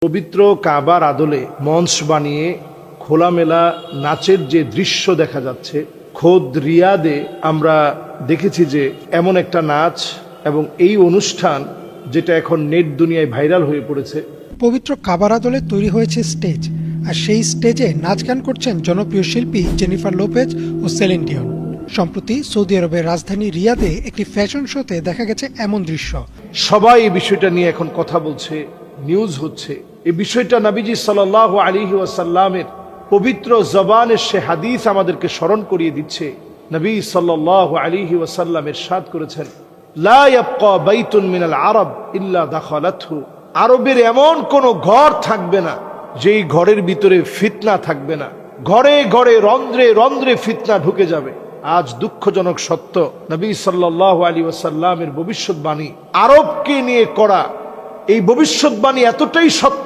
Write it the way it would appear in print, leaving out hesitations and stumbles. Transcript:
পবিত্র কাবার আদলে মঞ্চ বানিয়ে খোলামেলা নাচের যে দৃশ্য দেখা যাচ্ছে, খোদ রিয়াদে আমরা দেখেছি যে এমন একটা নাচ এবং এই অনুষ্ঠান যেটা এখন নেট দুনিয়ায় ভাইরাল হয়ে পড়েছে। পবিত্র কাবার আদলে তৈরি হয়েছে স্টেজ, আর সেই স্টেজে নাচ গান করছেন জনপ্রিয় শিল্পী জেনিফার লোপেজ ও সেলিন ডিয়ন। সম্প্রতি সৌদি আরবের রাজধানী রিয়াদে একটি ফ্যাশন শোতে দেখা গেছে এমন দৃশ্য। সবাই এই বিষয়টা নিয়ে এখন কথা বলছে, নিউজ হচ্ছে। এই বিষয়টা নবীজি সাল্লাল্লাহু আলাইহি ওয়াসাল্লামের পবিত্র জবানের সে হাদিস আমাদেরকে স্মরণ করিয়ে দিচ্ছে। নবী সাল্লাল্লাহু আলাইহি ওয়াসাল্লাম ইরশাদ করেছেন, লা ইয়াবকা বাইতুন মিনাল আরব ইল্লা দাখালাতহু। আরবের এমন কোন ঘর থাকবে না যেই ঘরের ভিতরে ফিতনা থাকবে না। ঘরে ঘরে রন্ধ্রে রন্ধ্রে ফিতনা ঢুকে যাবে। আজ দুঃখজনক সত্য, নবী সাল্লাল্লাহু আলাইহি ওয়াসাল্লামের ভবিষ্যৎবাণী আরবকে নিয়ে করা এই ভবিষ্যৎবাণী এতটাই সত্য